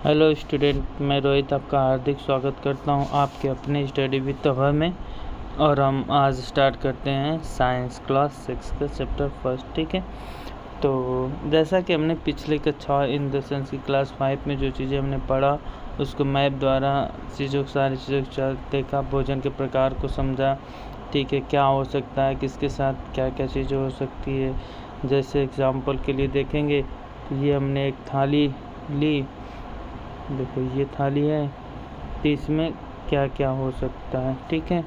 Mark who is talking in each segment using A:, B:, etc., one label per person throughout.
A: Hello student, मैं रोहित आपका हार्दिक स्वागत करता हूं आपके अपने स्टडी विद अभय में। और हम आज स्टार्ट करते हैं साइंस क्लास 6 का चैप्टर फर्स्ट। ठीक है, तो जैसा कि हमने पिछले कक्षा इन द सेंस की क्लास 5 में जो चीज़ें हमने पढ़ा उसको मैप द्वारा सारी चीज़ों को देखा, भोजन के प्रकार को समझा। ठीक है, क्या हो सकता है, किसके साथ क्या क्या चीज़ें हो सकती है। जैसे एग्जाम्पल के लिए देखेंगे तो ये हमने एक थाली ली, देखो ये थाली है, तो इसमें क्या क्या हो सकता है। ठीक है,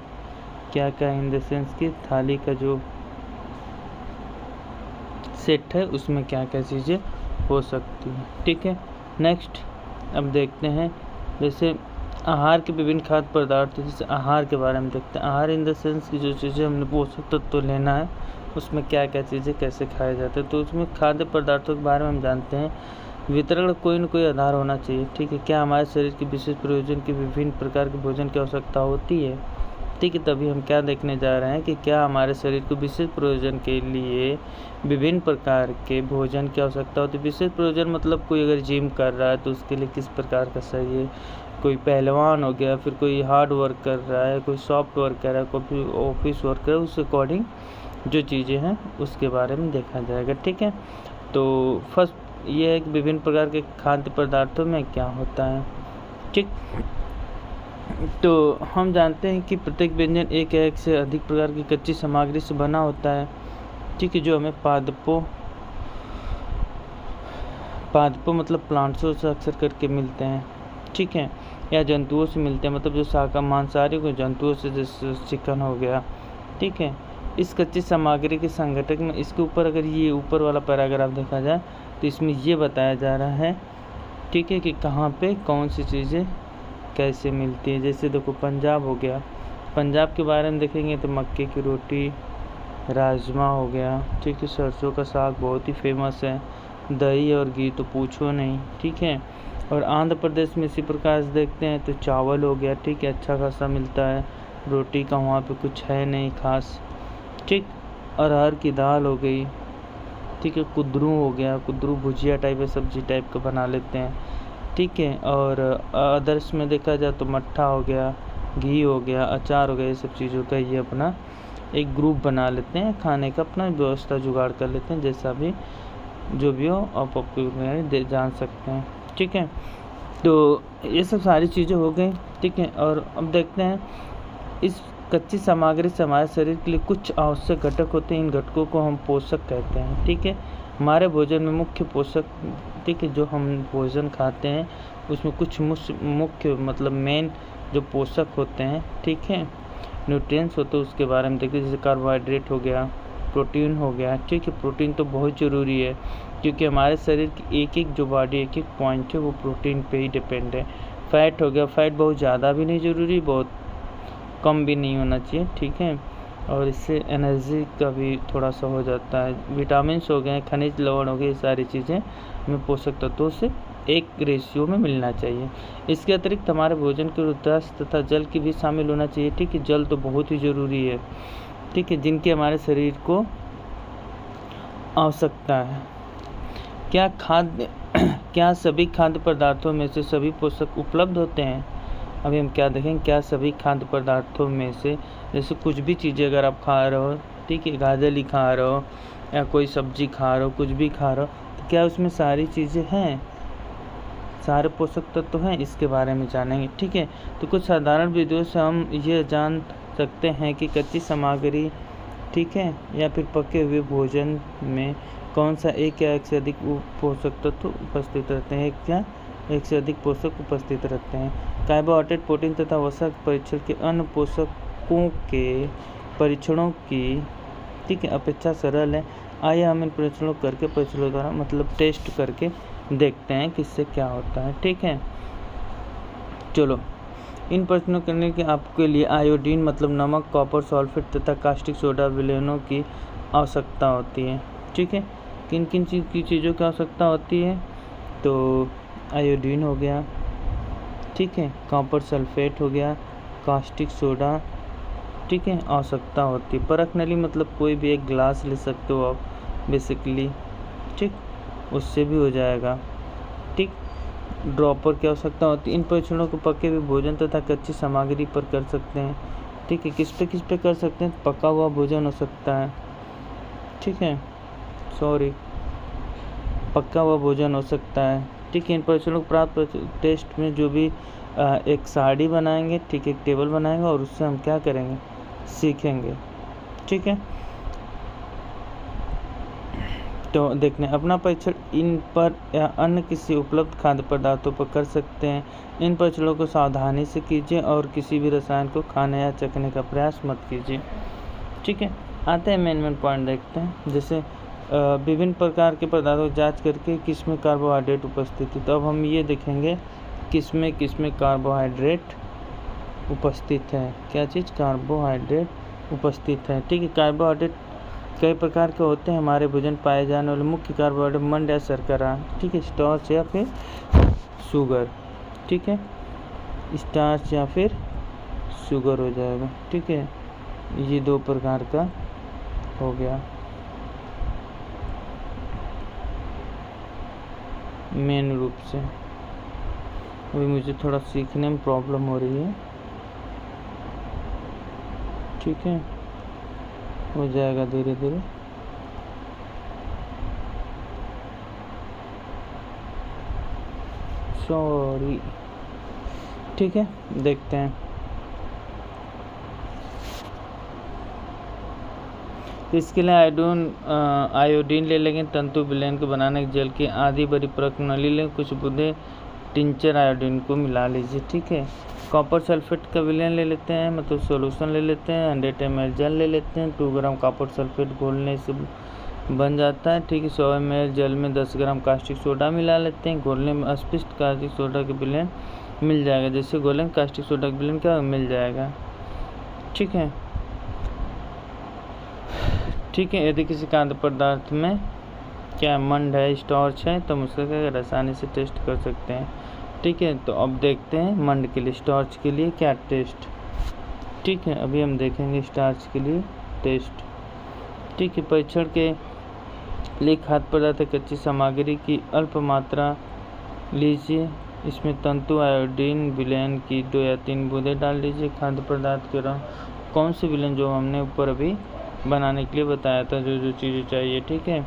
A: क्या क्या इन द सेंस की थाली का जो सेट है उसमें क्या क्या चीज़ें हो सकती हैं। ठीक है, नेक्स्ट अब देखते हैं जैसे आहार के विभिन्न खाद्य पदार्थ। जैसे आहार के बारे में देखते हैं, आहार इन द सेंस की जो चीज़ें हमने पोषक तत्व तो लेना है उसमें क्या क्या चीज़ें कैसे खाए जाते हैं। तो उसमें खाद्य पदार्थों के बारे में हम जानते हैं वितरण का कोई न कोई आधार होना चाहिए। ठीक है, क्या हमारे शरीर के विशेष प्रयोजन की विभिन्न प्रकार के भोजन की आवश्यकता होती है। ठीक है, तभी हम क्या देखने जा रहे हैं कि क्या हमारे शरीर को विशेष प्रयोजन के लिए विभिन्न प्रकार के भोजन की आवश्यकता होती है। विशेष प्रयोजन मतलब कोई अगर जिम कर रहा है तो उसके लिए किस प्रकार का चाहिए, कोई पहलवान हो गया, फिर कोई हार्ड वर्क कर रहा है, कोई सॉफ्ट वर्क कर रहा है, कोई ऑफिस वर्क कर रहा है, उस अकॉर्डिंग जो चीज़ें हैं उसके बारे में देखा जाएगा। ठीक है, तो फर्स्ट ये है कि विभिन्न प्रकार के खाद्य पदार्थों में क्या होता है। ठीक, तो हम जानते हैं कि प्रत्येक व्यंजन एक या एक से अधिक प्रकार की कच्ची सामग्री से बना होता है। ठीक है, जो हमें पादपों मतलब प्लांट्सों से अक्सर करके मिलते हैं। ठीक है, या जंतुओं से मिलते हैं, मतलब जो शाका मांसाहारी को जंतुओं से, जैसे चिकन हो गया। ठीक है, इस कच्ची सामग्री के संघटक में इसके ऊपर अगर ये ऊपर वाला पैराग्राफ देखा जाए तो इसमें ये बताया जा रहा है, ठीक है, कि कहाँ पे कौन सी चीज़ें कैसे मिलती है। जैसे देखो पंजाब हो गया, पंजाब के बारे में देखेंगे तो मक्के की रोटी, राजमा हो गया। ठीक है, सरसों का साग बहुत ही फेमस है, दही और घी तो पूछो नहीं। ठीक है, और आंध्र प्रदेश में इसी प्रकार से देखते हैं तो चावल हो गया। ठीक है, अच्छा खासा मिलता है, रोटी का वहाँ पे कुछ है नहीं खास। ठीक, अरहर की दाल हो गई। ठीक है, कुद्रू हो गया, कुद्रू भुजिया टाइप है, सब्जी टाइप का बना लेते हैं। ठीक है, और अदर्स में देखा जाए तो मट्ठा हो गया, घी हो गया, अचार हो गया, ये सब चीज़ों का ये अपना एक ग्रुप बना लेते हैं, खाने का अपना व्यवस्था जुगाड़ कर लेते हैं। जैसा भी जो भी हो आप आपको जान सकते हैं। ठीक है, तो ये सब सारी चीज़ें हो गई। ठीक है, और अब देखते हैं इस कच्ची सामग्री से हमारे शरीर के लिए कुछ आवश्यक घटक होते हैं। इन घटकों को हम पोषक कहते हैं। ठीक है, हमारे भोजन में मुख्य पोषक, ठीक है, जो हम भोजन खाते हैं उसमें कुछ मुख्य मतलब मेन जो पोषक होते हैं, ठीक है, न्यूट्रिएंट्स होते हैं, उसके बारे में देखते हैं। जैसे कार्बोहाइड्रेट हो गया, प्रोटीन हो गया। ठीक है, प्रोटीन तो बहुत ज़रूरी है क्योंकि हमारे शरीर की एक एक जो बॉडी एक एक पॉइंट है वो प्रोटीन पे ही डिपेंड है। फैट हो गया, फैट बहुत ज़्यादा भी नहीं ज़रूरी, बहुत कम भी नहीं होना चाहिए। ठीक है, और इससे एनर्जी का भी थोड़ा सा हो जाता है। विटामिन्स हो गए, खनिज लवण हो गए, ये सारी चीज़ें हमें पोषक तत्वों से एक रेशियो में मिलना चाहिए। इसके अतिरिक्त हमारे भोजन के रुद्राक्ष तथा जल की भी शामिल होना चाहिए। ठीक है, जल तो बहुत ही ज़रूरी है। ठीक है, जिनकी हमारे शरीर को आवश्यकता है। क्या सभी खाद्य पदार्थों में से सभी पोषक उपलब्ध होते हैं। अभी हम क्या देखेंगे, क्या सभी खाद्य पदार्थों में से, जैसे कुछ भी चीज़ें अगर आप खा रहे हो, ठीक है, गाजर ही खा रहे हो या कोई सब्जी खा रहे हो, कुछ भी खा रहे हो, तो क्या उसमें सारी चीज़ें हैं, सारे पोषक तत्व हैं, इसके बारे में जानेंगे। ठीक है, तो कुछ साधारण विधियों से हम ये जान सकते हैं कि कच्ची सामग्री, ठीक है, या फिर पके हुए भोजन में कौन सा एक या एक से अधिक पोषक तत्व उपस्थित रहते हैं, एक से अधिक पोषक उपस्थित रहते हैं। कार्बोहाइड्रेट, प्रोटीन तथा वसा परीक्षण के अन्य पोषकों के परीक्षणों की, ठीक है, अपेक्षा सरल है। आइए हम इन परीक्षणों द्वारा मतलब टेस्ट करके देखते हैं कि इससे क्या होता है। ठीक है, चलो इन परीक्षणों करने के आपके लिए आयोडीन मतलब नमक, कॉपर सल्फेट तथा कास्टिक सोडा विलयनों की आवश्यकता होती है। ठीक है, किन किन चीज़ों की आवश्यकता होती है, तो आयोडीन हो गया, ठीक है, कॉपर सल्फेट हो गया, कास्टिक सोडा, ठीक है, आवश्यकता होती है। परख नली मतलब कोई भी एक ग्लास ले सकते हो आप बेसिकली, ठीक, उससे भी हो जाएगा। ठीक, ड्रॉपर की आवश्यकता होती है। इन परीक्षणों को पके हुए भोजन तथा कच्ची सामग्री पर कर सकते हैं। ठीक है, किस पे कर सकते हैं? पका हुआ भोजन हो सकता है, ठीक है, पका हुआ भोजन हो सकता है। ठीक है, इन परीक्षणों को प्राप्त टेस्ट में जो भी एक साड़ी बनाएंगे, ठीक है, एक टेबल बनाएंगे और उससे हम क्या करेंगे? सीखेंगे। ठीक है, तो देखने अपना परीक्षण इन पर या अन्य किसी उपलब्ध खाद्य पदार्थों पर कर सकते हैं। इन परीक्षणों को सावधानी से कीजिए और किसी भी रसायन को खाने या चखने का प्रयास मत कीजिए। ठीक है, आते हैं मेन पॉइंट देखते हैं। जैसे विभिन्न प्रकार के पदार्थों की जांच करके किसमें कार्बोहाइड्रेट उपस्थित है। तो अब हम ये देखेंगे किसमें कार्बोहाइड्रेट उपस्थित है। क्या चीज़? कार्बोहाइड्रेट उपस्थित है। ठीक है, कार्बोहाइड्रेट कई प्रकार के होते हैं। हमारे भोजन पाए जाने वाले मुख्य कार्बोहाइड्रेट मंड या शर्करा, ठीक है, स्टार्च या फिर शुगर। ठीक है, स्टार्च या फिर शुगर हो जाएगा। ठीक है, ये दो प्रकार का हो गया मेन रूप से। अभी मुझे थोड़ा सीखने में प्रॉब्लम हो रही है। ठीक है, हो जाएगा धीरे धीरे। सॉरी। ठीक है, देखते हैं। इसके लिए आयोडीन ले लेंगे, तंतु विलयन को बनाने के जेल की आधी बड़ी प्रणाली लें, कुछ बूंदे टिंचर आयोडीन को मिला लीजिए। ठीक है, कॉपर सल्फेट का विलयन ले लेते हैं, मतलब सॉल्यूशन ले लेते हैं। 100 ml जल ले लेते हैं। 2 ग्राम कॉपर सल्फेट घोलने से बन जाता है। ठीक है, 100 ml जल में 10 ग्राम कास्टिक सोडा मिला लेते हैं। घोलने में अस्पष्ट कास्टिक सोडा के विलयन मिल जाएगा। जैसे घोलेंगे कास्टिक सोडा का विलयन क्या मिल जाएगा। ठीक है, ठीक है, यदि किसी खाद्य पदार्थ में क्या मंड है, स्टार्च है, तो हम उसका आसानी से टेस्ट कर सकते हैं। ठीक है, तो अब देखते हैं मंड के लिए, स्टार्च के लिए क्या टेस्ट। ठीक है, अभी हम देखेंगे स्टार्च के लिए टेस्ट। ठीक है, परीक्षण के लिए खाद्य पदार्थ कच्ची सामग्री की अल्प मात्रा लीजिए। इसमें तंतु आयोडीन विलयन की 2 या 3 बूंदे डाल लीजिए। खाद्य पदार्थ के रंग कौन से विलयन जो हमने ऊपर अभी बनाने के लिए बताया था, जो चीज़ें चाहिए। ठीक है,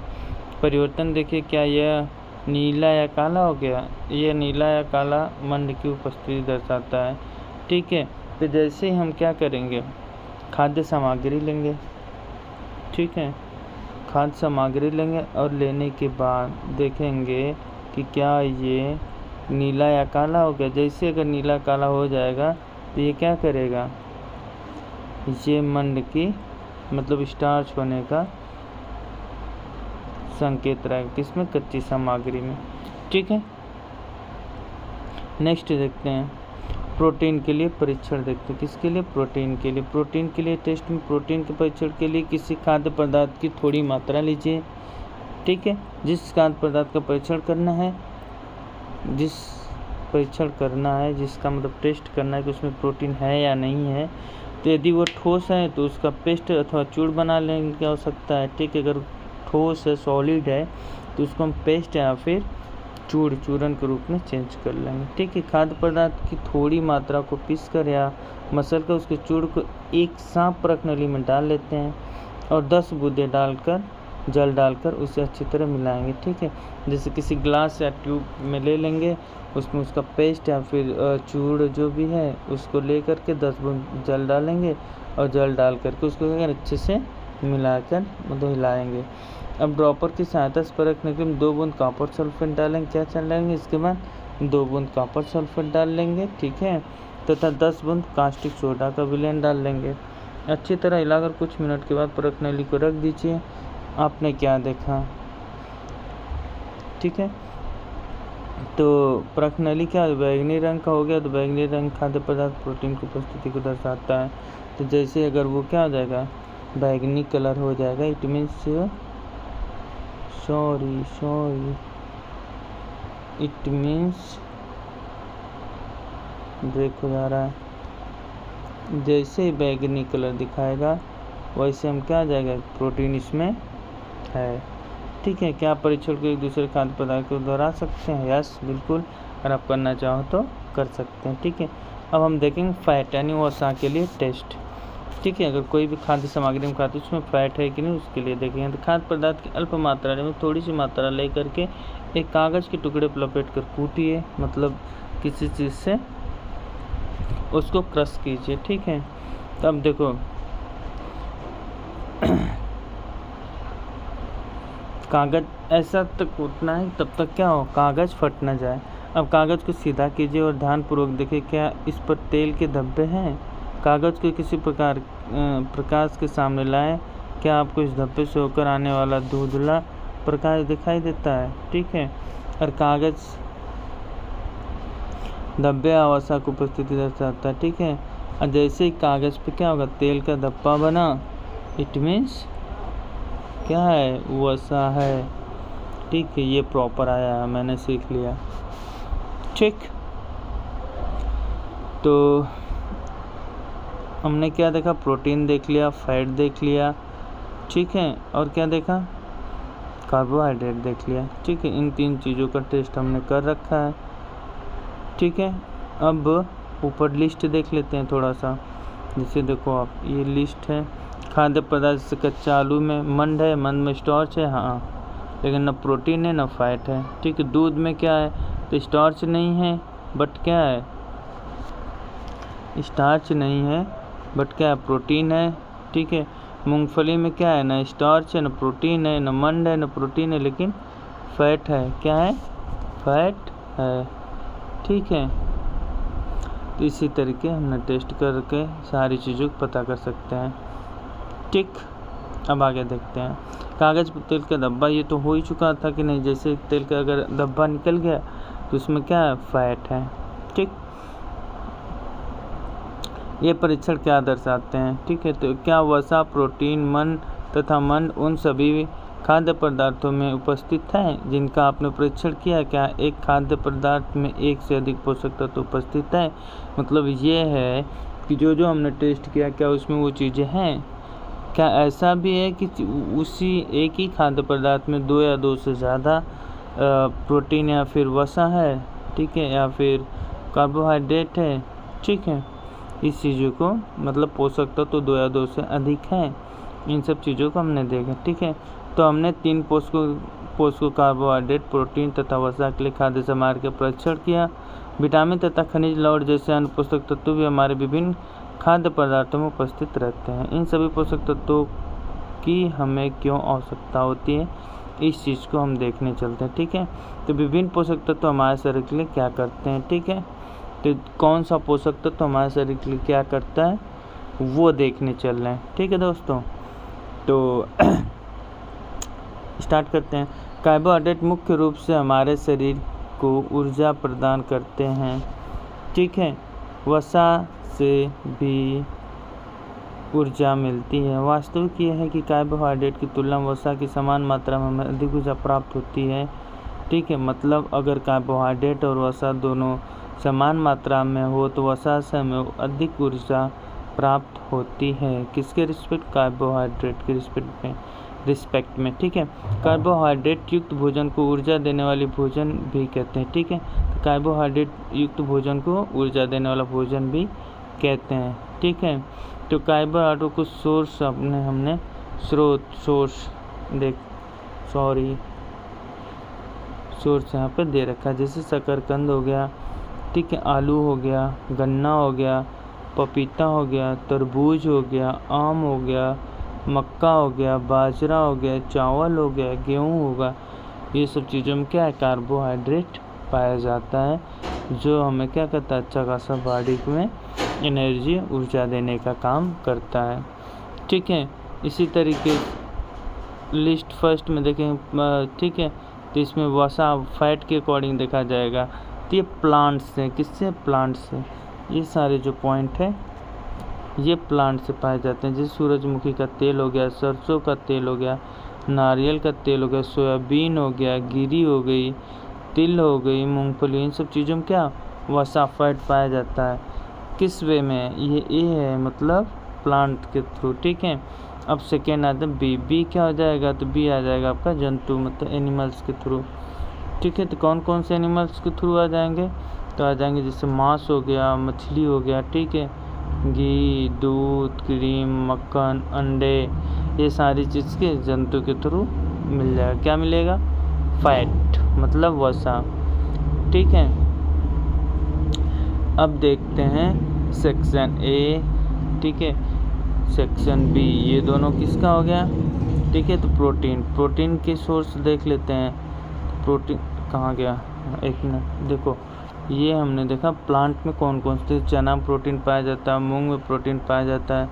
A: परिवर्तन देखिए, क्या यह नीला या काला हो गया? यह नीला या काला मंड की उपस्थिति दर्शाता है। ठीक है, तो जैसे ही हम क्या करेंगे, खाद्य सामग्री लेंगे। ठीक है, खाद्य सामग्री लेंगे और लेने के बाद देखेंगे कि क्या ये नीला या काला हो गया। जैसे अगर नीला काला हो जाएगा तो ये क्या करेगा, ये मंड की मतलब स्टार्च होने का संकेत रहेगा। किसमें? कच्ची सामग्री में। ठीक है, नेक्स्ट देखते हैं प्रोटीन के लिए परीक्षण। देखते हैं किसके लिए? प्रोटीन के लिए। प्रोटीन के लिए टेस्ट में प्रोटीन के परीक्षण के लिए किसी खाद्य पदार्थ की थोड़ी मात्रा लीजिए। ठीक है, जिस खाद्य पदार्थ का परीक्षण करना है, जिसका मतलब टेस्ट करना है कि उसमें प्रोटीन है या नहीं है, तो यदि वो ठोस है तो उसका पेस्ट अथवा चूर्ण बना लेने की आवश्यकता है। ठीक है, अगर ठोस है, सॉलिड है, तो उसको हम पेस्ट या फिर चूर्ण के रूप में चेंज कर लेंगे। ठीक है, खाद्य पदार्थ की थोड़ी मात्रा को पीसकर या मसल कर उसके चूर्ण को एक साफ प्रणाली में डाल लेते हैं और 10 बूंदे जल डालकर उसे अच्छी तरह मिलाएंगे। ठीक है, जैसे किसी ग्लास या ट्यूब में ले लेंगे, उसमें उसका पेस्ट या फिर चूर्ण जो भी है उसको ले करके 10 बूंद जल डालेंगे और जल डाल करके उसको अच्छे से मिलाकर मतलब हिलाएंगे। अब ड्रॉपर की सहायता से परखने के लिए 2 बूंद कॉपर सल्फेट डालेंगे। क्या डालेंगे? इसके बाद 2 बूंद कॉपर सल्फेट डाल लेंगे। ठीक है, तथा 10 बूंद कास्टिक सोडा का विलयन डाल लेंगे। अच्छी तरह हिलाकर कुछ मिनट के बाद परखनली को रख दीजिए। आपने क्या देखा? ठीक है, तो परखनली क्या बैंगनी रंग का हो गया, तो बैंगनी रंग खाद्य पदार्थ प्रोटीन की उपस्थिति को दर्शाता है। तो जैसे अगर वो क्या हो जाएगा, बैंगनी कलर हो जाएगा, it means it means break हो जा रहा है। जैसे ही बैंगनी कलर दिखाएगा वैसे हम क्या आ जाएगा, प्रोटीन इसमें है। ठीक है, क्या परीक्षण को एक दूसरे खाद्य पदार्थ को दोहरा सकते हैं? यस, बिल्कुल। अगर आप करना चाहो तो कर सकते हैं। ठीक है, अब हम देखेंगे फैट यानी वसा के लिए टेस्ट। ठीक है, अगर कोई भी खाद्य सामग्री में खाते उसमें फैट है कि नहीं उसके लिए देखेंगे। तो खाद्य पदार्थ की अल्प मात्रा में थोड़ी सी मात्रा ले करके एक कागज़ के टुकड़े पर लपेट कर कूटिए, मतलब किसी चीज़ से उसको क्रश कीजिए। ठीक है, तब देखो कागज़ ऐसा तक कूटना है तब तक क्या हो, कागज़ फट ना जाए। अब कागज़ को सीधा कीजिए और ध्यानपूर्वक देखिए क्या इस पर तेल के धब्बे हैं। कागज़ को किसी प्रकाश के सामने लाएं, क्या आपको इस धब्बे से होकर आने वाला धुंधला प्रकाश दिखाई देता है। ठीक है, और कागज़ धब्बे वसा की उपस्थिति दर्शाता है। ठीक है, और जैसे ही कागज़ पे क्या होगा, तेल का धब्बा बना, इट मीन्स क्या है, वसा है। ठीक है, ये प्रॉपर आया है, मैंने सीख लिया। ठीक, तो हमने क्या देखा, प्रोटीन देख लिया, फैट देख लिया। ठीक है, और क्या देखा, कार्बोहाइड्रेट देख लिया। ठीक है, इन 3 चीज़ों का टेस्ट हमने कर रखा है। ठीक है, अब ऊपर लिस्ट देख लेते हैं थोड़ा सा। जैसे देखो आप, ये लिस्ट है। खाद्य पदार्थ से कच्चा आलू में मंड है, मंड में स्टार्च है, हाँ, लेकिन न प्रोटीन है न फैट है। ठीक है, दूध में क्या है, तो स्टार्च नहीं है बट क्या है, स्टार्च नहीं है बट क्या है, प्रोटीन है। ठीक है, मूंगफली में क्या है, न स्टार्च है न प्रोटीन है, न मंड है न प्रोटीन है, लेकिन फैट है। क्या है, फैट है। ठीक है, तो इसी तरीके हमने टेस्ट करके सारी चीज़ों को पता कर सकते हैं। ठीक, अब आगे देखते हैं। कागज़ पर तेल का धब्बा, ये तो हो ही चुका था कि नहीं। जैसे तेल का अगर धब्बा निकल गया तो उसमें क्या है, फैट है। ठीक, ये परीक्षण क्या दर्शाते हैं। ठीक है, तो क्या वसा, प्रोटीन, मंड तथा मंड उन सभी खाद्य पदार्थों में उपस्थित हैं जिनका आपने परीक्षण किया। क्या एक खाद्य पदार्थ में एक से अधिक पोषक तत्व उपस्थित है। मतलब ये है कि जो जो हमने टेस्ट किया क्या उसमें वो चीज़ें हैं। क्या ऐसा भी है कि उसी एक ही खाद्य पदार्थ में 2 या 2 से ज़्यादा प्रोटीन या फिर वसा है। ठीक है, या फिर कार्बोहाइड्रेट है। ठीक है, इस चीज़ों को मतलब पोषक तत्व 2 या 2 से अधिक हैं। इन सब चीज़ों को हमने देखा। ठीक है, तो हमने 3 पोषक कार्बोहाइड्रेट, प्रोटीन तथा वसा के लिए खाद्य सामग्री का परीक्षण किया। विटामिन तथा खनिज लवण जैसे अन्य पोषक तत्व भी हमारे विभिन्न खाद्य पदार्थों में उपस्थित रहते हैं। इन सभी पोषक तत्वों की हमें क्यों आवश्यकता होती है, इस चीज़ को हम देखने चलते हैं। ठीक है, तो विभिन्न पोषक तत्व हमारे शरीर के लिए क्या करते हैं। ठीक है, तो कौन सा पोषक तत्व हमारे शरीर के लिए क्या करता है वो देखने चल रहे हैं। ठीक है दोस्तों, तो स्टार्ट करते हैं। कार्बोहाइड्रेट मुख्य रूप से हमारे शरीर को ऊर्जा प्रदान करते हैं। ठीक है, वसा से भी ऊर्जा मिलती है। वास्तविक ये है कि कार्बोहाइड्रेट की तुलना में वसा की समान मात्रा में हमें अधिक ऊर्जा प्राप्त होती है। ठीक है, मतलब अगर कार्बोहाइड्रेट और वसा दोनों समान मात्रा में हो तो वसा से हमें अधिक ऊर्जा प्राप्त होती है। किसके रिस्पेक्ट, कार्बोहाइड्रेट के रिस्पेक्ट में। ठीक है, कार्बोहाइड्रेट युक्त भोजन को ऊर्जा देने वाली भोजन भी कहते हैं। ठीक है, तो कार्बोहाइड्रेट युक्त भोजन को ऊर्जा देने वाला भोजन भी कहते हैं। ठीक है, तो कार्बोहाइड्रेट को सोर्स हमने सोर्स यहाँ पे दे रखा है। जैसे शकरकंद हो गया, ठीक है, आलू हो गया, गन्ना हो गया, पपीता हो गया, तरबूज हो गया, आम हो गया, मक्का हो गया, बाजरा हो गया, चावल हो गया, गेहूँ होगा। ये सब चीज़ों में क्या है, कार्बोहाइड्रेट पाया जाता है, जो हमें क्या करता है, अच्छा खासा बॉडी में एनर्जी, ऊर्जा देने का काम करता है। ठीक है, इसी तरीके लिस्ट फर्स्ट में देखें। ठीक है, तो इसमें वसा फैट के अकॉर्डिंग देखा जाएगा। तो ये प्लांट से, किससे, प्लांट से। ये सारे जो पॉइंट है ये प्लांट से पाए जाते हैं। जैसे सूरजमुखी का तेल हो गया, सरसों का तेल हो गया, नारियल का तेल हो गया, सोयाबीन हो गया, गिरी हो गई, तिल हो गई, मूंगफली, इन सब चीज़ों में क्या वसा फैट पाया जाता है। किस वे में, ये है मतलब प्लांट के थ्रू। ठीक है, अब सेकेंड आता है बी। बी क्या हो जाएगा, तो बी आ जाएगा आपका जंतु मतलब एनिमल्स के थ्रू। ठीक है। तो कौन कौन से एनिमल्स के थ्रू आ जाएंगे, तो आ जाएंगे जैसे मांस हो गया, मछली हो गया, ठीक है, घी, दूध, क्रीम, मक्खन, अंडे, ये सारी चीज़ के जंतु के थ्रू मिल जाएगा। क्या मिलेगा, फैट मतलब वसा, ठीक है। अब देखते हैं सेक्शन ए, ठीक है, सेक्शन बी, ये दोनों किसका हो गया, ठीक है। तो प्रोटीन के सोर्स देख लेते हैं। प्रोटीन कहाँ गया, एक मिनट, देखो ये हमने देखा प्लांट में कौन कौन से, चना में प्रोटीन पाया जाता है, मूंग में प्रोटीन पाया जाता है,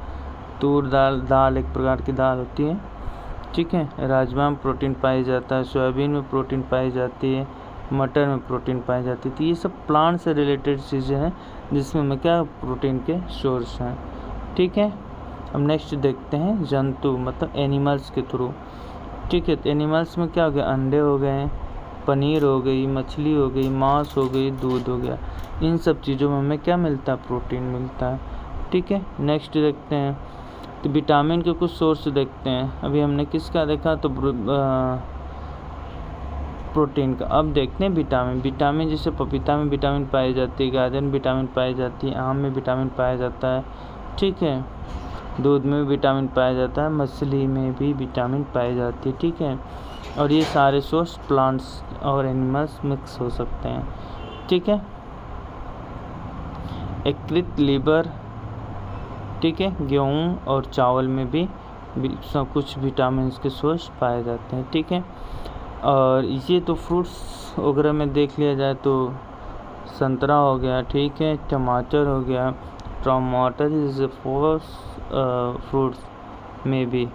A: तूर दाल एक प्रकार की दाल होती है, ठीक है, राजमा में प्रोटीन पाया जाता है, सोयाबीन में प्रोटीन पाई जाती है, मटर में प्रोटीन पाई जाती है। तो ये सब प्लांट से रिलेटेड चीज़ें हैं जिसमें हमें क्या प्रोटीन के सोर्स हैं, ठीक है। अब नेक्स्ट देखते हैं जंतु मतलब एनिमल्स के थ्रू, ठीक है। तो एनिमल्स में क्या हो गया, अंडे हो गए, पनीर हो गई, मछली हो गई, मांस हो गई, दूध हो गया, इन सब चीज़ों में हमें क्या मिलता है, प्रोटीन मिलता है, ठीक है। नेक्स्ट देखते हैं तो विटामिन के कुछ सोर्स देखते हैं। अभी हमने किसका देखा, तो प्रोटीन का। अब देखते हैं विटामिन जैसे पपीता में विटामिन पाई जाती है, गाजर में विटामिन पाई जाती है, आम में विटामिन पाया जाता है, ठीक है, दूध में भी विटामिन पाया जाता है, मछली में भी विटामिन पाई जाती है, ठीक है। और ये सारे सोर्स प्लांट्स और एनिमल्स मिक्स हो सकते हैं, ठीक है। यकृत, लीवर, ठीक है, गेहूँ और चावल में भी सब कुछ विटामिन के सोर्स पाए जाते हैं, ठीक है। और ये तो फ्रूट्स वगैरह में देख लिया जाए तो संतरा हो गया, ठीक है, टमाटर हो गया, टमाटर इज फ्रूट्स में भी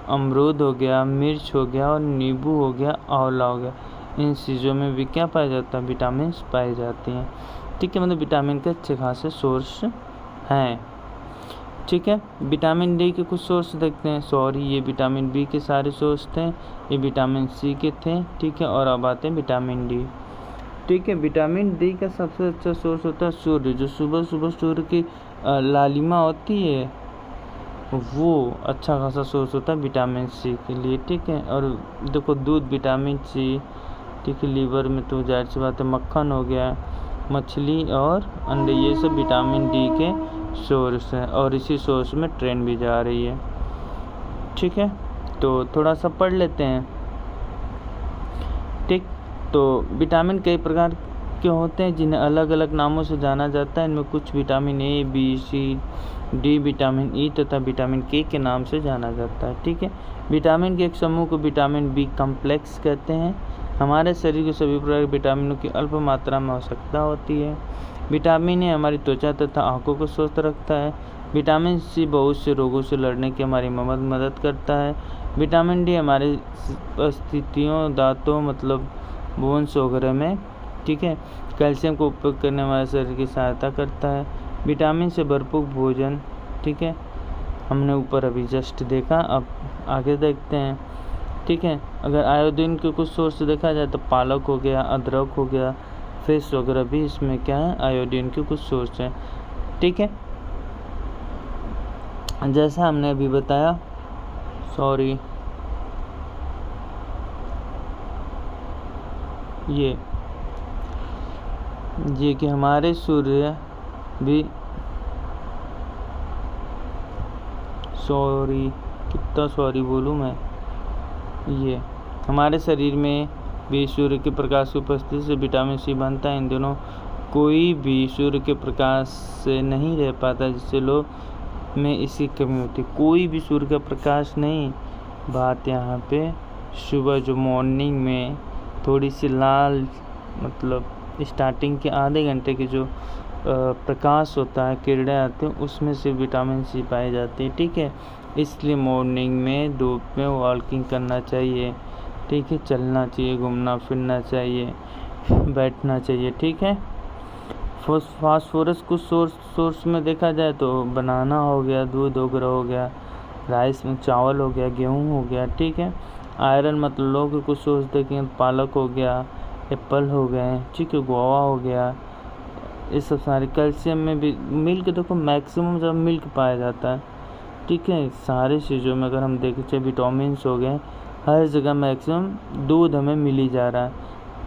A: अमरूद हो गया, मिर्च हो गया और नींबू हो गया, आंवला हो गया, इन चीज़ों में भी क्या पाया जाता है, विटामिन पाई जाती हैं, ठीक है। मतलब विटामिन के अच्छे खासे सोर्स हैं, ठीक है। विटामिन डी के कुछ सोर्स देखते हैं, ये विटामिन बी के सारे सोर्स थे, ये विटामिन सी के थे, ठीक है। और अब आते हैं विटामिन डी, ठीक है। विटामिन डी का सबसे अच्छा सोर्स होता है सूर्य, जो सुबह सुबह सूर्य की लालिमा होती है वो अच्छा खासा सोर्स होता है विटामिन सी के लिए, ठीक है। और देखो दूध विटामिन सी, ठीक है, लीवर में तो जाहिर सी बात है, मक्खन हो गया, मछली और अंडे, ये सब विटामिन डी के सोर्स हैं और इसी सोर्स में ट्रेन भी जा रही है, ठीक है। तो थोड़ा सा पढ़ लेते हैं, ठीक। तो विटामिन कई प्रकार के होते हैं जिन्हें अलग अलग नामों से जाना जाता है। इनमें कुछ vitamin A, B, C, D, vitamin E तथा विटामिन के नाम से जाना जाता है, ठीक है। विटामिन के एक समूह को विटामिन बी कॉम्प्लेक्स कहते हैं। हमारे शरीर के सभी प्रकार के विटामिनों की अल्प मात्रा में आवश्यकता होती है। विटामिन ए हमारी त्वचा तथा आंखों को स्वस्थ रखता है। विटामिन सी बहुत से रोगों से लड़ने की हमारी मदद करता है। विटामिन डी हमारे स्थितियों, दांतों मतलब बोन्स वगैरह में, ठीक है, कैल्शियम को उपयोग करने हमारे शरीर की सहायता करता है। विटामिन से भरपूर भोजन, ठीक है, हमने ऊपर अभी जस्ट देखा, अब आगे देखते हैं, ठीक है। अगर आयोडीन के कुछ सोर्स देखा जाए तो पालक हो गया, अदरक हो गया, फिश वगैरह भी इसमें क्या है, आयोडीन के कुछ सोर्स हैं, ठीक है। जैसा हमने अभी बताया, ये कि हमारे सूर्य भी बोलूँ मैं, ये हमारे शरीर में भी सूर्य के प्रकाश की उपस्थिति से विटामिन सी बनता है। इन दोनों कोई भी सूर्य के प्रकाश से नहीं रह पाता, जिससे लोग में इसकी कमी होती है। कोई भी सूर्य का प्रकाश नहीं, बात यहाँ पे सुबह जो मॉर्निंग में थोड़ी सी लाल मतलब स्टार्टिंग के आधे घंटे की जो प्रकाश होता है, किरणें आती हैं, उसमें से विटामिन सी पाई जाती है, ठीक है। इसलिए मॉर्निंग में धूप में वॉकिंग करना चाहिए, ठीक है, चलना चाहिए, घूमना फिरना चाहिए, बैठना चाहिए, ठीक है। फास्फोरस कुछ सोर्स में देखा जाए तो बनाना हो गया, दूध वगैरह हो गया, राइस में चावल हो गया, गेहूँ हो गया, ठीक है। आयरन मतलब लोग कुछ सोर्स देखें, पालक हो गया, एप्पल हो गए, ठीक है, गुआवा हो गया, ये सब सारे। कैल्शियम में भी मिल्क, देखो मैक्सिमम जब मिल्क पाया जाता है, ठीक है। सारी चीज़ों में अगर हम देखें, चाहे विटामिन्स हो गए, हर जगह मैक्सिमम दूध हमें मिल ही जा रहा है,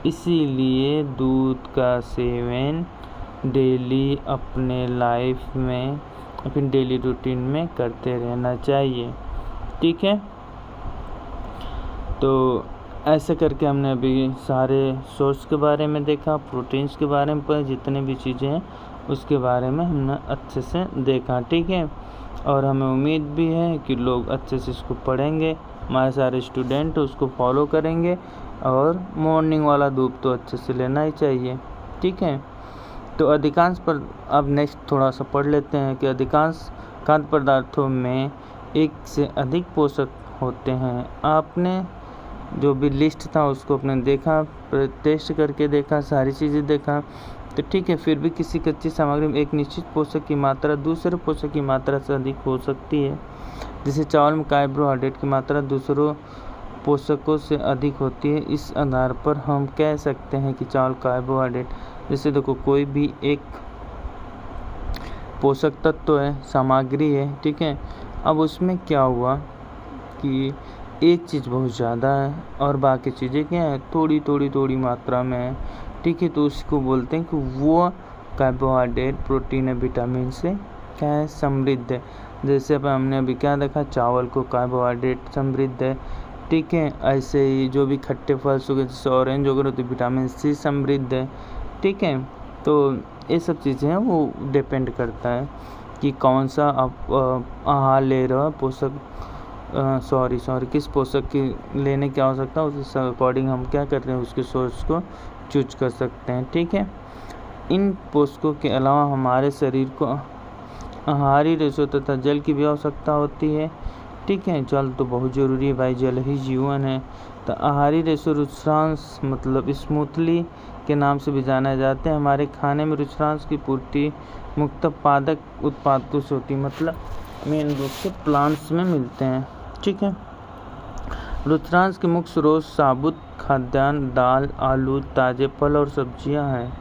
A: इसीलिए दूध का सेवन डेली अपने लाइफ में, अपनी डेली रूटीन में करते रहना चाहिए। ठीक है, तो ऐसे करके हमने अभी सारे सोर्स के बारे में देखा, प्रोटीन्स के बारे में, पर जितने भी चीज़ें हैं उसके बारे में हमने अच्छे से देखा। ठीक है, और हमें उम्मीद भी है कि लोग अच्छे से इसको पढ़ेंगे, हमारे सारे स्टूडेंट उसको फॉलो करेंगे, और मॉर्निंग वाला दूध तो अच्छे से लेना ही चाहिए। ठीक है, तो अधिकांश पर अब नेक्स्ट थोड़ा सा पढ़ लेते हैं कि अधिकांश खाद्य पदार्थों में एक से अधिक पोषक होते हैं। आपने जो भी लिस्ट था उसको अपने देखा, टेस्ट करके देखा, सारी चीज़ें देखा, तो ठीक है, फिर भी किसी कच्ची सामग्री में एक निश्चित पोषक की मात्रा दूसरे पोषक की मात्रा से अधिक हो सकती है। जैसे चावल में कार्बोहाइड्रेट की मात्रा दूसरों पोषकों से अधिक होती है। इस आधार पर हम कह सकते हैं कि चावल कार्बोहाइड्रेट, जैसे देखो कोई भी एक पोषक तत्व है, सामग्री है, ठीक है, अब उसमें क्या हुआ कि एक चीज़ बहुत ज़्यादा है और बाकी चीज़ें क्या है, थोड़ी मात्रा में है। ठीक है, तो उसको बोलते हैं कि वो कार्बोहाइड्रेट, प्रोटीन है, विटामिन से क्या है, समृद्ध है। जैसे अब हमने अभी क्या देखा, चावल को कार्बोहाइड्रेट समृद्ध है। ठीक है, ऐसे ही जो भी खट्टे फल हो गए, जैसे ऑरेंज हो गए, तो विटामिन सी समृद्ध है। ठीक है, तो ये सब चीज़ें हैं, वो डिपेंड करता है कि कौन सा आप आहार ले रहे हो, पोषक किस पोषक की लेने की आवश्यकता है, उस अकॉर्डिंग हम क्या करते हैं, उसके सोर्स को चूज कर सकते हैं। ठीक है, इन पोषकों के अलावा हमारे शरीर को आहारी रेशों तथा जल की भी आवश्यकता होती है। ठीक है, जल तो बहुत ज़रूरी है भाई, जल ही जीवन है। तो आहारी रेशो रुचिरांश मतलब स्मूथली के नाम से भी जाने जाते हैं। हमारे खाने में रुचिरांश की पूर्ति मुक्त पादक उत्पादों से होती है, मतलब मेन रूप से प्लांट्स में मिलते हैं। ठीक है, रुचिरांश के मुख्य स्रोत साबुत खाद्यान्न, दाल, आलू, ताजे फल और सब्जियां हैं।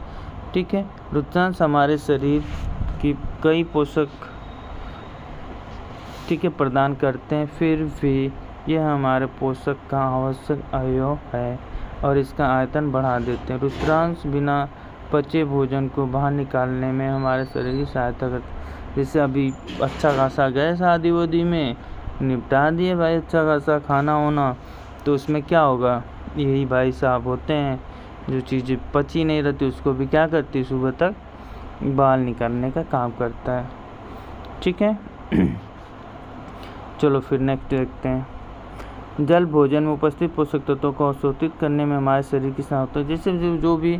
A: ठीक है, रुचिरांश हमारे शरीर की कई पोषक ठीक है प्रदान करते हैं, फिर भी यह हमारे पोषक का आवश्यक अवयव है और इसका आयतन बढ़ा देते हैं। रुचिरांश बिना पचे भोजन को बाहर निकालने में हमारे शरीर की सहायता करते हैं। जैसे अभी अच्छा खासा गए शादी वादी में, निपटा दिए भाई अच्छा खासा खाना होना, तो उसमें क्या होगा, यही भाई साहब होते हैं जो चीज़ें पची नहीं रहती उसको भी क्या करती है, सुबह तक बाल निकालने का काम करता है। ठीक है, चलो फिर नेक्स्ट देखते हैं। जल भोजन में उपस्थित पोषक तत्वों को अवशोषित करने में हमारे शरीर की सहायता है। जैसे जो भी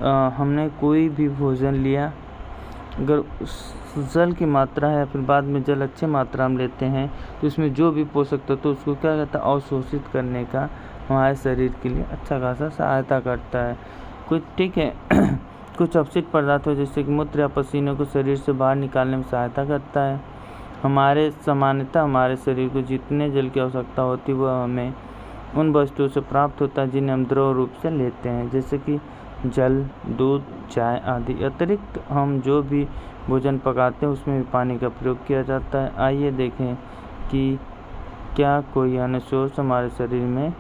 A: हमने कोई भी भोजन लिया, अगर जल की मात्रा है, फिर बाद में जल अच्छे मात्रा में लेते हैं, तो उसमें जो भी पोषक तत्व उसको क्या कहता है, अवशोषित करने का हमारे शरीर के लिए अच्छा खासा सहायता करता है। कुछ ठीक है कुछ अपशिष्ट पदार्थों जैसे कि मूत्र या पसीने को शरीर से बाहर निकालने में सहायता करता है। सामान्यतः हमारे शरीर को जितने जल की आवश्यकता होती है वह हमें उन वस्तुओं से प्राप्त होता है जिन्हें हम द्रव रूप से लेते हैं, जैसे कि जल, दूध, चाय आदि। अतिरिक्त हम जो भी भोजन पकाते हैं उसमें भी पानी का प्रयोग किया जाता है। आइए देखें कि क्या कोई अन्य सोर्स हमारे शरीर में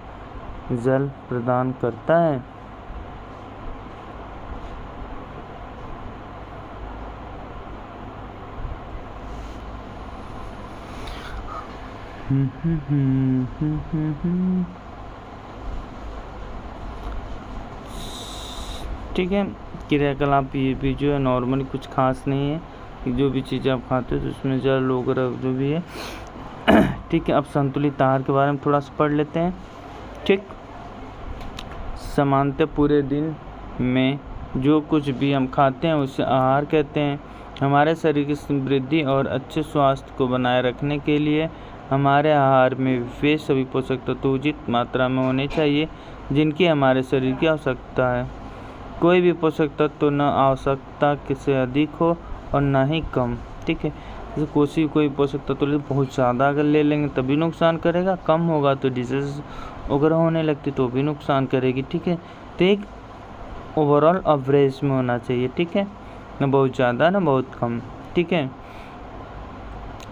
A: जल प्रदान करता है। ठीक है, क्रियाकलाप ये भी जो है नॉर्मली कुछ खास नहीं है, कि जो भी चीज़ें आप खाते हो तो उसमें जल वगैरह जो भी है। ठीक है, अब संतुलित आहार के बारे में थोड़ा सा पढ़ लेते हैं। ठीक, सामान्यतः पूरे दिन में जो कुछ भी हम खाते हैं उसे आहार कहते हैं। हमारे शरीर की समृद्धि और अच्छे स्वास्थ्य को बनाए रखने के लिए हमारे आहार में वे सभी पोषक तत्व उचित मात्रा में होने चाहिए जिनकी हमारे शरीर की आवश्यकता है। कोई भी पोषक तत्व न आवश्यकता से अधिक हो और न ही कम। ठीक है, जैसे कोई पोषक तत्व बहुत ज़्यादा अगर ले लेंगे तभी नुकसान करेगा, कम होगा तो डिजीज वगैरह होने लगती तो भी नुकसान करेगी। ठीक है, तो एक ओवरऑल एवरेज में होना चाहिए। ठीक है, न बहुत ज़्यादा न बहुत कम। ठीक है,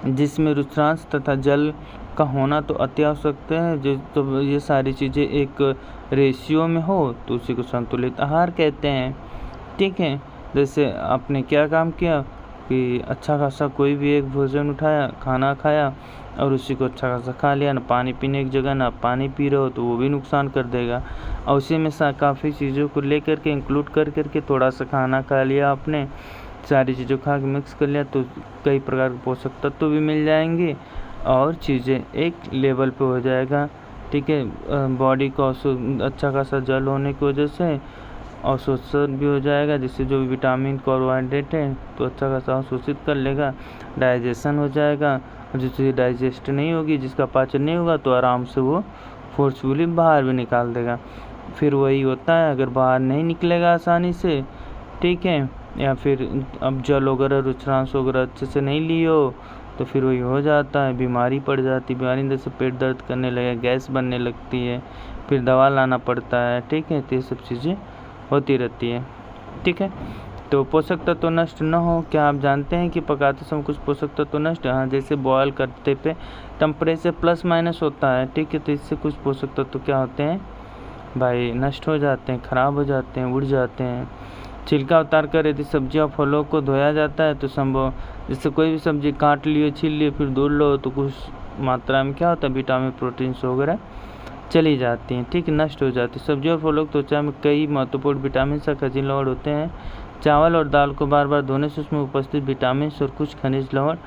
A: जिसमें रुचिरांश तथा जल का होना तो अति आवश्यक है। जो तो ये सारी चीज़ें एक रेशियो में हो तो उसी को संतुलित आहार कहते हैं। ठीक है, जैसे आपने क्या काम किया कि अच्छा खासा कोई भी एक भोजन उठाया, खाना खाया और उसी को अच्छा खासा खा लिया, ना पानी पीने की जगह ना पानी पी रहे हो तो वो भी नुकसान कर देगा। और उसी में काफ़ी चीज़ों को लेकर के इंक्लूड कर करके थोड़ा सा खाना खा लिया आपने, सारी चीज़ों खा के मिक्स कर लिया तो कई प्रकार के पोषक तत्व भी मिल जाएंगे और चीज़ें एक लेवल पे हो जाएगा। ठीक है, बॉडी को अच्छा खासा जल होने की वजह से अवशोषण भी हो जाएगा, जिससे जो भी विटामिन कार्बोहाइड्रेट है तो अच्छा खासा अवशोषित कर लेगा, डाइजेशन हो जाएगा। और जो चीज़ डाइजेस्ट नहीं होगी, जिसका पाचन नहीं होगा तो आराम से वो फोर्सफुली बाहर भी निकाल देगा। फिर वही होता है, अगर बाहर नहीं निकलेगा आसानी से, ठीक है, या फिर अब जल वगैरह रुचरांश वगैरह अच्छे से नहीं लिए हो तो फिर वही हो जाता है, बीमारी पड़ जाती है। बीमारी जैसे पेट दर्द करने लगे, गैस बनने लगती है, फिर दवा लाना पड़ता है। ठीक है, तो ये सब चीज़ें होती रहती है। ठीक है, तो पोषक तत्व नष्ट न हो, क्या आप जानते हैं कि पकाते समय कुछ पोषक तत्व नष्ट, हाँ, जैसे बॉयल करते पे टेम्परेचर प्लस माइनस होता है। ठीक है, तो इससे कुछ पोषक तत्व क्या होते हैं भाई, नष्ट हो जाते हैं, ख़राब हो जाते हैं, उड़ जाते हैं। छिलका उतार कर यदि सब्जियों और फलों को धोया जाता है तो संभव, जैसे कोई भी सब्जी काट लियो, छील लियो, फिर धुल लो तो कुछ मात्रा में क्या होता है, विटामिन प्रोटीन्स वगैरह चली जाती हैं। ठीक है, नष्ट हो जाती है। सब्जियों और फलों की त्वचा में कई महत्वपूर्ण विटामिन और खनिज लवण होते हैं। चावल और दाल को बार बार धोने से उसमें उपस्थित विटामिन और कुछ खनिज लवण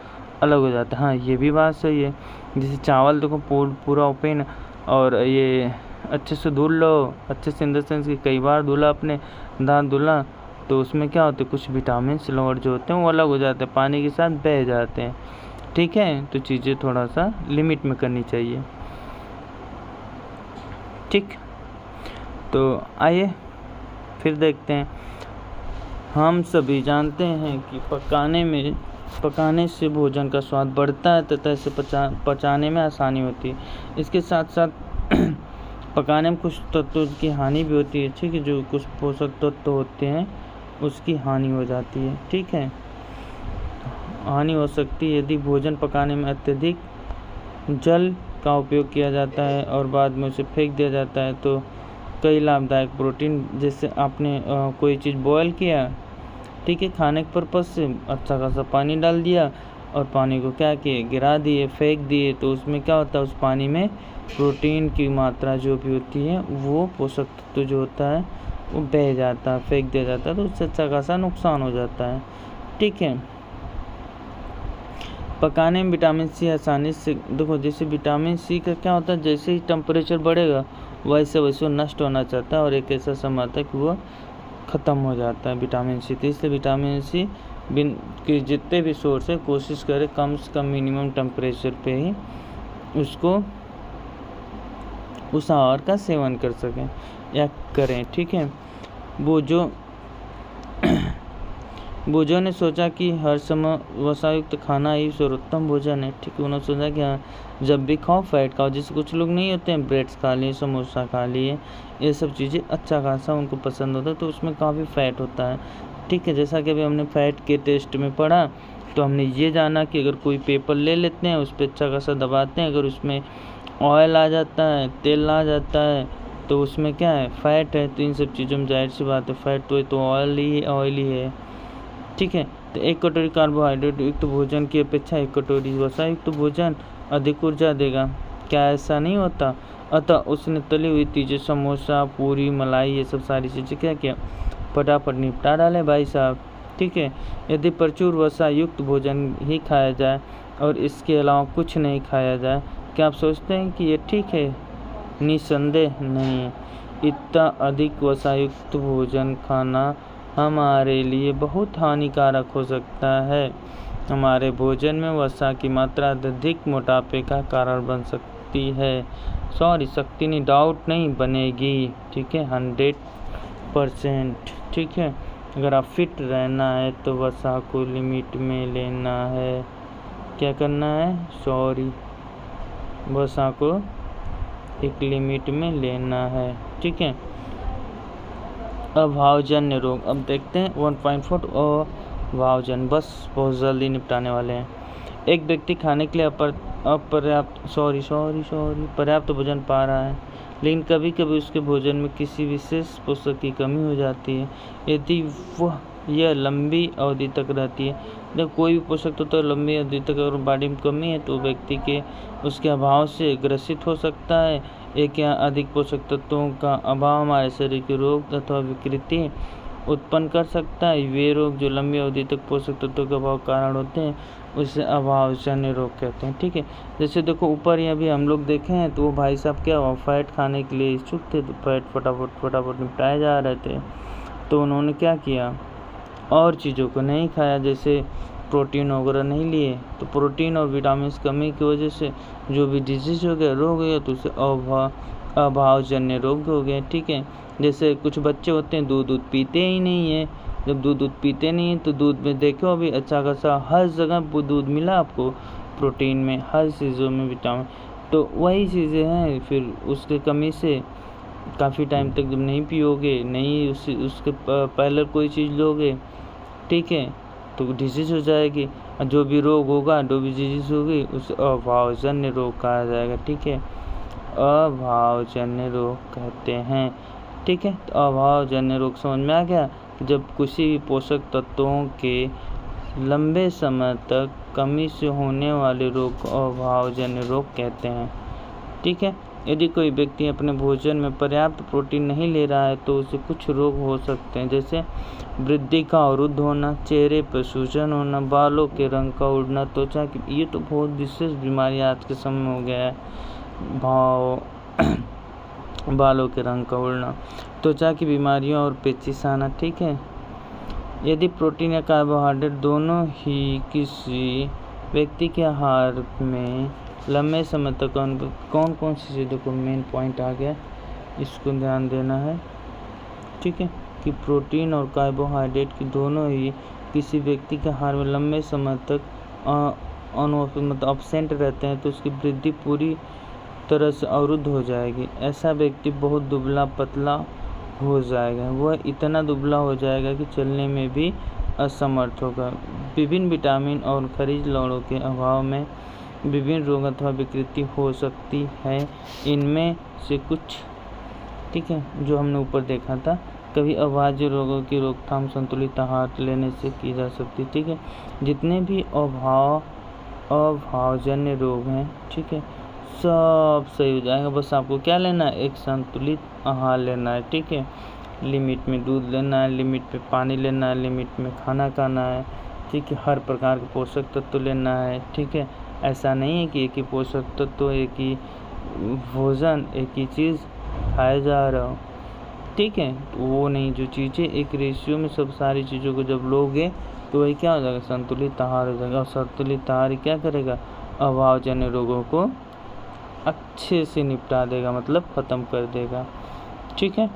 A: अलग हो जाते हैं। हाँ, ये भी बात सही है। जैसे चावल देखो पूरा ओपन और ये अच्छे से धुल लो, अच्छे से इन द सेंस कि कई बार धुला, अपने दांत धुला, तो उसमें क्या होते हैं, कुछ विटामिन लवण जो होते हैं वो अलग हो जाते हैं, पानी के साथ बह जाते हैं। ठीक है, तो चीज़ें थोड़ा सा लिमिट में करनी चाहिए। ठीक, तो आइए फिर देखते हैं। हम सभी जानते हैं कि पकाने से भोजन का स्वाद बढ़ता है तथा इसे पचाने में आसानी होती है। इसके साथ साथ पकाने में कुछ तत्वों की हानि भी होती है। ठीक है, जो कुछ पोषक तत्व होते हैं उसकी हानि हो जाती है। ठीक है, हानि हो सकती है यदि भोजन पकाने में अत्यधिक जल का उपयोग किया जाता है और बाद में उसे फेंक दिया जाता है। तो कई लाभदायक प्रोटीन, जैसे आपने कोई चीज़ बॉयल किया, ठीक है, खाने के पर्पज़ से, अच्छा खासा पानी डाल दिया और पानी को क्या किए, गिरा दिए, फेंक दिए, तो उसमें क्या होता है, उस पानी में प्रोटीन की मात्रा जो भी होती है, वो पोषक तत्व जो होता है वो बह जाता है, फेंक दिया जाता है, तो उससे अच्छा खासा नुकसान हो जाता है। ठीक है, पकाने में विटामिन सी आसानी से, देखो जैसे विटामिन सी का क्या होता है, जैसे ही टेम्परेचर बढ़ेगा वैसे वैसे नष्ट होना चाहता है और एक ऐसा समय आता है कि वो ख़त्म हो जाता है विटामिन सी। तो इसलिए विटामिन सी के जितने भी सोर्स है कोशिश करें कम से कम मिनिमम टेम्परेचर पे ही उसको उस आहार का सेवन कर सकें या करें। ठीक है, बोझों ने सोचा कि हर समय वसायुक्त खाना ही सर्वोत्तम भोजन है। ठीक है, उन्होंने सोचा कि हाँ, जब भी खाओ फैट खाओ। जैसे कुछ लोग नहीं होते हैं, ब्रेड्स खा लिए, समोसा खा लिए, ये सब चीज़ें अच्छा खासा उनको पसंद होता है, तो उसमें काफ़ी फ़ैट होता है। ठीक है, जैसा कि अभी हमने फ़ैट के टेस्ट में पढ़ा, तो हमने ये जाना कि अगर कोई पेपर ले लेते हैं, उस पर अच्छा खासा दबाते हैं, अगर उसमें ऑयल आ जाता है, तेल आ जाता है, तो उसमें क्या है, फ़ैट है। तो इन सब चीज़ों में जाहिर सी बात है, फ़ैट तो ऑयल ही है। ठीक है, तो एक कटोरी कार्बोहाइड्रेट युक्त भोजन की अपेक्षा एक कटोरी वसा युक्त भोजन अधिक ऊर्जा देगा। क्या ऐसा नहीं होता? अतः उसने तली हुई चीज़ें, समोसा, पूरी, मलाई, ये सब सारी चीज़ें क्या किया, फटाफट निपटा डाले भाई साहब। ठीक है, यदि प्रचुर वसा युक्त भोजन ही खाया जाए और इसके अलावा कुछ नहीं खाया जाए, क्या आप सोचते हैं कि ये ठीक है? निसंदेह नहीं। इतना अधिक वसा युक्त भोजन खाना हमारे लिए बहुत हानिकारक हो सकता है। हमारे भोजन में वसा की मात्रा अधिक मोटापे का कारण बन सकती है। शक्ति नहीं, डाउट नहीं बनेगी। ठीक है, 100%। ठीक है, अगर आप फिट रहना है तो वसा को लिमिट में लेना है। क्या करना है? वसा को एक लिमिट में लेना है। ठीक है, अभावजन्य रोग, अब देखते हैं 1.4 अभावजन्य, बस बहुत जल्दी निपटाने वाले हैं। एक व्यक्ति खाने के लिए पर्याप्त भोजन पा रहा है, लेकिन कभी कभी उसके भोजन में किसी विशेष पोषक की कमी हो जाती है। यदि यह लंबी अवधि तक रहती है, जब कोई भी पोषक तो लंबी अवधि तक अगर बॉडी में कमी है तो व्यक्ति के उसके अभाव से ग्रसित हो सकता है। एक या अधिक पोषक तत्वों का अभाव हमारे शरीर के रोग अथवा विकृति उत्पन्न कर सकता है। वे रोग जो लंबी अवधि तक पोषक तत्वों के अभाव कारण होते हैं उसे अभावजन्य रोग कहते हैं। ठीक है, जैसे देखो ऊपर यहाँ भी हम लोग देखे हैं तो वो भाई साहब क्या हुआ, फैट खाने के लिए इच्छुक थे, तो फैट फटाफट निपटाए जा रहे थे, तो उन्होंने क्या किया, और चीज़ों को नहीं खाया, जैसे प्रोटीन वगैरह नहीं लिए, तो प्रोटीन और विटामिन कमी की वजह से जो भी डिजीज हो गया, रोग हो गया, तो उसे अभावजन्य रोग हो गए। ठीक है, जैसे कुछ बच्चे होते हैं दूध पीते ही नहीं है, जब दूध पीते नहीं है तो दूध में देखो अभी अच्छा खासा हर जगह दूध मिला आपको, प्रोटीन में हर चीज़ों में विटामिन, तो वही चीज़ें हैं, फिर उसके कमी से काफ़ी टाइम तक जब नहीं पियोगे, नहीं उसके पहले कोई चीज़ लोगे, ठीक है, तो डिजीज हो जाएगी, जो भी रोग होगा, जो भी डिजीज होगी उसे अभावजन्य रोग कहा जाएगा। ठीक है, अभावजन्य रोग कहते हैं। ठीक है, तो अभावजन्य रोग समझ में आ गया, जब किसी भी पोषक तत्वों के लंबे समय तक कमी से होने वाले रोग को अभावजन्य रोग कहते हैं। ठीक है, यदि कोई व्यक्ति अपने भोजन में पर्याप्त प्रोटीन नहीं ले रहा है तो उसे कुछ रोग हो सकते हैं, जैसे वृद्धि का अवरुद्ध होना, चेहरे पर सूजन होना, बालों के रंग का उड़ना, त्वचा की, ये तो बहुत विशेष बीमारी आज के समय में हो गया है, बालों के रंग का उड़ना, त्वचा की बीमारियों और पेचिश आना। ठीक है, यदि प्रोटीन या कार्बोहाइड्रेट दोनों ही किसी व्यक्ति के आहार में लंबे समय तक कौन कौन सी चीज़ों को, मेन पॉइंट आ गया, इसको ध्यान देना है। ठीक है, कि प्रोटीन और कार्बोहाइड्रेट की दोनों ही किसी व्यक्ति के आहार में लंबे समय तक मतलब अब्सेंट रहते हैं तो उसकी वृद्धि पूरी तरह से अवरुद्ध हो जाएगी। ऐसा व्यक्ति बहुत दुबला पतला हो जाएगा, वह इतना दुबला हो जाएगा कि चलने में भी असमर्थ होगा। विभिन्न विटामिन और खनिज लवणों के अभाव में विभिन्न रोग अथवा विकृति हो सकती है, इनमें से कुछ, ठीक है, जो हमने ऊपर देखा था, कभी अभाज्य रोगों की रोकथाम संतुलित आहार लेने से की जा सकती है। ठीक है, जितने भी अभावजन्य रोग हैं, ठीक है, सब सही हो जाएगा, बस आपको क्या लेना है, एक संतुलित आहार लेना है। ठीक है, लिमिट में दूध लेना है, लिमिट में पानी लेना है, लिमिट में खाना खाना है। ठीक है, हर प्रकार के पोषक तत्व लेना है। ठीक है, ऐसा नहीं है कि एक ही पोषक तत्व, एक ही भोजन, एक ही चीज़ खाया जा रहा हो। ठीक है, तो वो नहीं, जो चीज़ें एक रेशियो में सब सारी चीज़ों को जब लोगे तो वही क्या हो जाएगा, संतुलित आहार हो जाएगा। और संतुलित आहार क्या करेगा, अभावजन्य रोगों को अच्छे से निपटा देगा, मतलब ख़त्म कर देगा। ठीक है,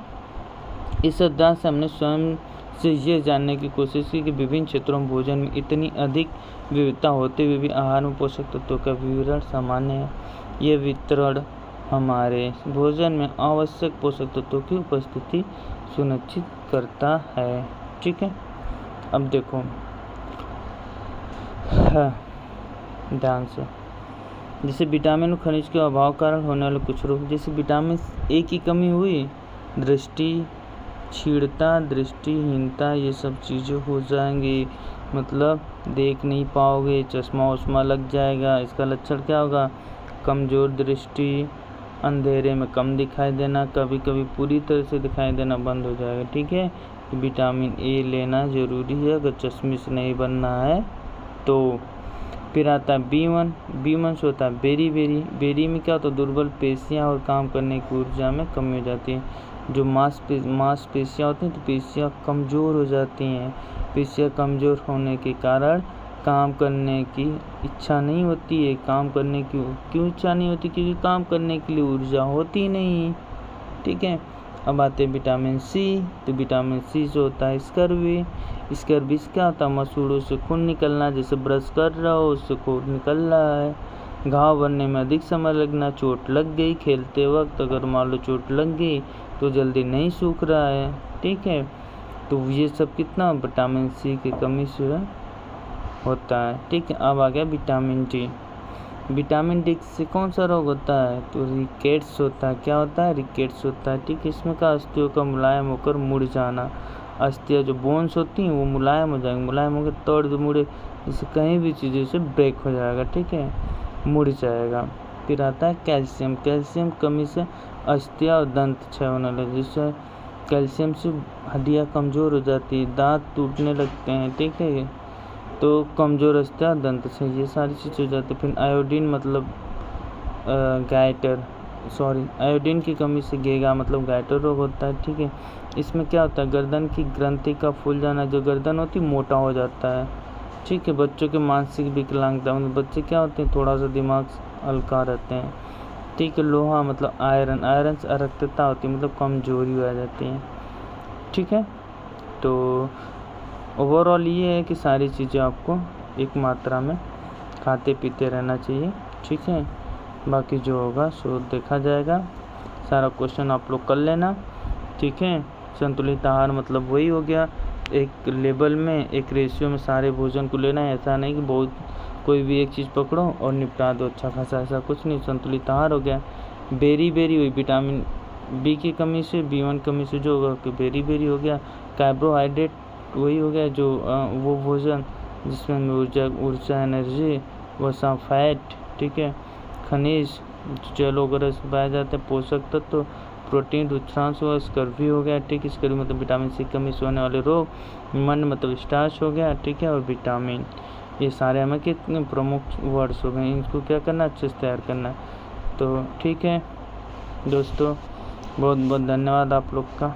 A: इस अध्याय से हमने स्वयं से ये जानने की कोशिश की कि विभिन्न क्षेत्रों में भोजन में इतनी अधिक विविधता होते हुए भी आहार में पोषक तत्वों का वितरण सामान्य है। ये वितरण हमारे भोजन में आवश्यक पोषक तत्वों की उपस्थिति सुनिश्चित करता है। ठीक है, अब देखो ध्यान से, जैसे विटामिन और खनिज के अभाव कारण होने वाले कुछ रोग, जैसे विटामिन ए की कमी हुई, दृष्टि क्षीणता, दृष्टिहीनता, ये सब चीज़ें हो जाएंगी, मतलब देख नहीं पाओगे, चश्मा वश्मा लग जाएगा। इसका लक्षण क्या होगा, कमज़ोर दृष्टि, अंधेरे में कम दिखाई देना, कभी कभी पूरी तरह से दिखाई देना बंद हो जाएगा। ठीक है, तो विटामिन ए लेना ज़रूरी है अगर चश्मे से नहीं बनना है तो। फिर आता है B1 से होता है बेरी में क्या होता है, दुर्बल पेशियाँ और काम करने की ऊर्जा में कमी हो जाती है। जो मांसपेशियाँ होती हैं तो पेशियाँ कमज़ोर हो जाती हैं, पेशियाँ कमज़ोर होने के कारण काम करने की इच्छा नहीं होती है। काम करने की क्यों इच्छा नहीं होती, क्योंकि काम करने के लिए ऊर्जा होती नहीं। ठीक है, अब आते हैं विटामिन सी, तो विटामिन सी से होता है स्कर्वी से क्या होता है, मसूड़ों से खून निकलना, जैसे ब्रश कर रहा हो उससे खून निकल रहा है, घाव बनने में अधिक समय लगना, चोट लग गई खेलते वक्त, अगर मान लो चोट लग गई तो जल्दी नहीं सूख रहा है। ठीक है, तो ये सब कितना विटामिन सी की कमी से होता है। ठीक है, अब आ गया विटामिन डी। विटामिन डी से कौन सा रोग होता है? तो रिकेट्स होता है। क्या होता है? रिकेट्स होता है। ठीक है, इसमें का अस्थियों का मुलायम होकर मुड़ जाना। अस्थियाँ जो बोन्स होती हैं वो मुलायम हो जाएंगी, मुलायम होकर तोड़ मुड़े, इससे कहीं भी चीज़ों से ब्रेक हो जाएगा। ठीक है, मुड़ जाएगा। फिर आता है कैल्शियम। कैल्शियम कमी से अस्थियाँ और दंत क्षय होने लगे, जिससे कैल्शियम से हड्डियाँ कमज़ोर हो जाती है, दांत टूटने लगते हैं। ठीक है, तो कमज़ोर अस्थियाँ, दंत क्षय, ये सारी चीज़ हो जाती है। फिर आयोडीन मतलब आयोडीन की कमी से गेगा मतलब गैटर रोग होता है। ठीक है, इसमें क्या होता है? गर्दन की ग्रंथि का फूल जाना, जो गर्दन होती है मोटा हो जाता है। ठीक है, बच्चों के मानसिक विकलांगता, मतलब बच्चे क्या होते हैं थोड़ा सा दिमाग हल्का रहते हैं। ठीक है, लोहा मतलब आयरन, आयरन से अरक्तता होती है, मतलब कमजोरी आ जाती है। ठीक है, तो ओवरऑल ये है कि सारी चीज़ें आपको एक मात्रा में खाते पीते रहना चाहिए। ठीक है, बाकी जो होगा सो देखा जाएगा। सारा क्वेश्चन आप लोग कर लेना। ठीक है, संतुलित आहार मतलब वही हो गया, एक लेवल में एक रेशियो में सारे भोजन को लेना है। ऐसा नहीं कि बहुत कोई भी एक चीज़ पकड़ो और निपटा दो अच्छा खासा, ऐसा कुछ नहीं। संतुलित आहार हो गया। बेरी हुई विटामिन बी की कमी से, B1 कमी से जो होगा कि बेरी हो गया। कार्बोहाइड्रेट वही हो गया जो वो भोजन जिसमें ऊर्जा एनर्जी, वसा फैट। ठीक है, खनिज जल वगैरह से पाए जाते हैं, पोषक तत्व, प्रोटीन, रुक्षांश हुआ, स्कर्वी हो गया। ठीक है, स्कर्वी मतलब विटामिन सी कमी से होने वाले रोग। मन मतलब स्टार्च हो गया। ठीक है, और विटामिन, ये सारे हमें कितने प्रमुख वर्ड्स हो गए, इनको क्या करना, अच्छे से तैयार करना। तो ठीक है दोस्तों, बहुत बहुत धन्यवाद आप लोग का।